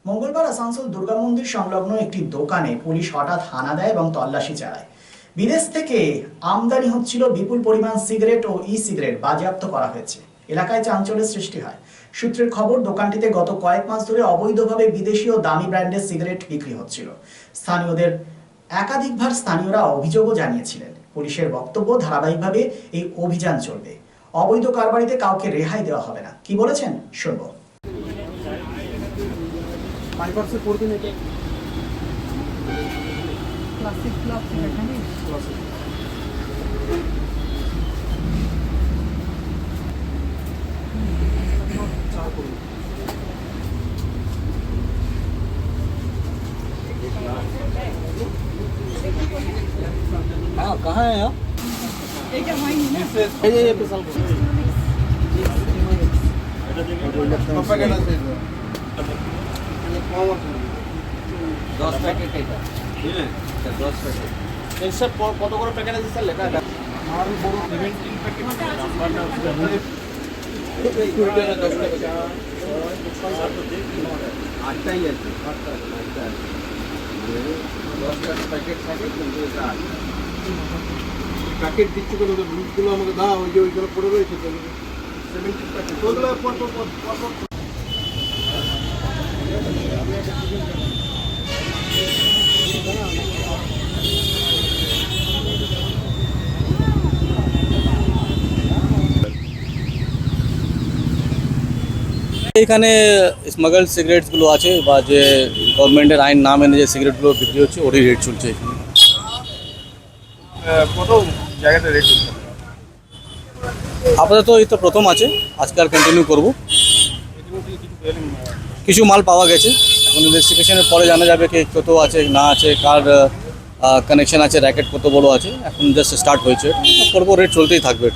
মঙ্গলবার আসানসোল দুর্গা মন্দির সংলগ্ন একটি দোকানে পুলিশ হঠাৎ হানা দেয় এবং তল্লাশি চালায়। বিদেশ থেকে আমদানি হচ্ছিল বিপুল পরিমাণ সিগারেট ও ই সিগারেট বাজেয়াপ্ত করা হয়েছে। এলাকায় চাঞ্চল্যের সৃষ্টি হয়। সূত্রের খবর, দোকানটিতে গত কয়েক মাস ধরে অবৈধভাবে বিদেশি ও দামি ব্র্যান্ডের সিগারেট বিক্রি হচ্ছিল। একাধিকবার স্থানীয়রা অভিযোগও জানিয়েছিলেন। পুলিশের বক্তব্য, ধারাবাহিকভাবে এই অভিযান চলবে, অবৈধ কারবারিতে কাউকে রেহাই দেওয়া হবে না। কি বলেছেন শুনবো। हाँ, कहाँ है आप? दस पैकेट सर कत করে প্যাকেট আছে স্যার লেখা আছে আর বড় 17 প্যাকেট নাম্বারটা আছে 10 টাকা আটটাই আছে 10 প্যাকেট থাকে কিন্তু এটা প্যাকেট দিচ্ছি করে রুটগুলো আমাকে দাও, ওই যে ওইগুলো পড়ে রয়েছে 17 প্যাকেট ওগুলো পর এখানে স্মাগল সিগারেটসগুলো আছে বা যে গভর্নমেন্টের আইন না মেনে যে সিগারেটগুলো বিক্রি হচ্ছে ওরই রেট চলছে এখানে। কত জায়গাতে রেট চলছে? আপাতত এই তো প্রথম আছে, আজকে আর কন্টিনিউ করবো। কিছু মাল পাওয়া গেছে, এখন ইনভেস্টিগেশনের পরে জানা যাবে কি কত আছে না আছে, কার কানেকশন আছে, র্যাকেট কত বড় আছে। এখন জাস্ট স্টার্ট হয়েছে, করবো, রেট চলতেই থাকবে।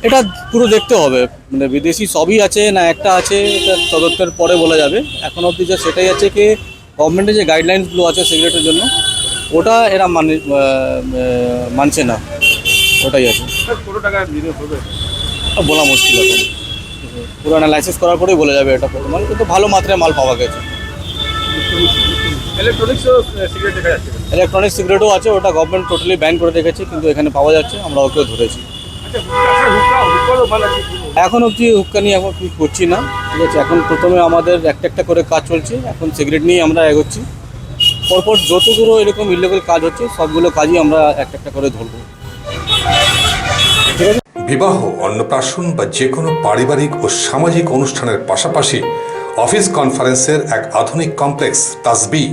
এটা পুরো দেখতে হবে, মানে বিদেশি সবই আছে না একটা আছে, এটা তদন্তের পরে বলা যাবে। এখন অবধি যা সেটাই আছে কি গভর্নমেন্টের যে গাইডলাইন্সগুলো আছে সিগারেটের জন্য, ওটা এরা মানছে না, ওটাই আছে। বলা মুশকিল, এখন পুরো অ্যানালাইসিস করার পরেই বলা যাবে এটা কত মাল, কিন্তু ভালো মাত্রায় মাল পাওয়া গেছে। ইলেকট্রনিক সিগারেটও আছে, ওটা গভর্নমেন্ট টোটালি ব্যান করে রেখেছে, কিন্তু এখানে পাওয়া যাচ্ছে, আমরা ওকেও ধরেছি। এখন অবধি হুক্কা নিয়ে এখন কিছু করছি না, ঠিক আছে। এখন প্রথমে আমাদের একটা একটা করে কাজ চলছে, এখন সিগারেট নিয়ে আমরা এগোচ্ছি। পরপর যতগুলো এরকম ইলিগাল কাজ হচ্ছে সবগুলো কাজই আমরা একটা একটা করে ধরবো। বিবাহ, অন্নপ্রাশন বা যে কোনো পারিবারিক ও সামাজিক অনুষ্ঠানের পাশাপাশি অফিস কনফারেন্সের এক আধুনিক কমপ্লেক্স তাজবি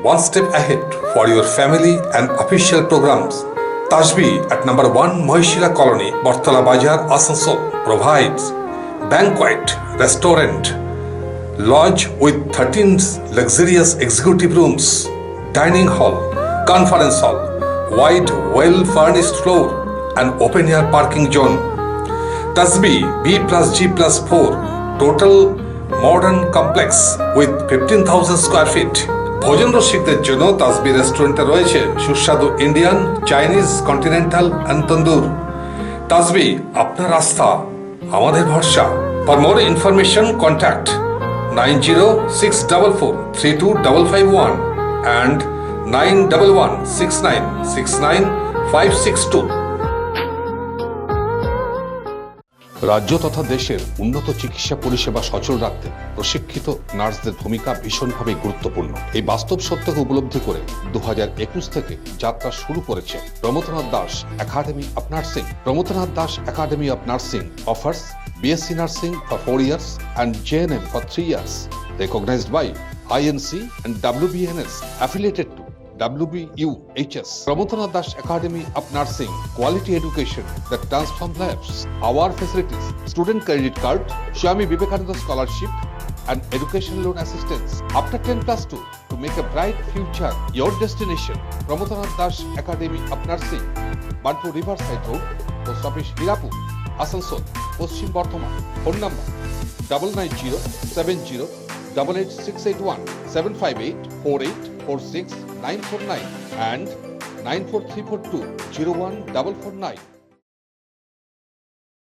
one step ahead for your family and official programs. Tajbi at number 1 Mohishila Colony, Bortala Bazar, Asansol provides banquet, restaurant, lodge with 13 luxurious executive rooms, dining hall, conference hall, wide, well-furnished floor, and open-air parking zone. Tajbi B+G+4 total modern complex with 15,000 square feet. ভোজন রসিকদের জন্য তাজবি রেস্টুরেন্টে রয়েছে সুস্বাদু Indian, Chinese, continental and তন্দুর। তাজবি আপনার আস্থা, আমাদের ভরসা। For more information contact 9064432551 and 9116969562। রাজ্য তথা দেশের উন্নত চিকিৎসা পরিষেবা সচল রাখতে প্রশিক্ষিত নার্সদের ভূমিকা ভীষণভাবে গুরুত্বপূর্ণ। এই বাস্তব সত্যকে উপলব্ধি করে 2021 থেকে যাত্রা শুরু করেছে Pramathanath Das academy of nursing. Pramathanath Das academy of nursing offers BSc Nursing for 4 years and JNM for 3 years, recognized by INC and WBNS, affiliated to WBUHS. Pramodanath Das Academy of Nursing, quality education that transforms lives. Our facilities: student credit card, Swami Vivekananda scholarship, and education loan assistance. After 10+2, to make a bright future your destination. Pramodanath Das Academy of Nursing, Bantu Riverside Road, Post Office Hirapur, Asansol, Paschim Bardhaman. Phone number 9907088681 7584846 949 and 94342 01449.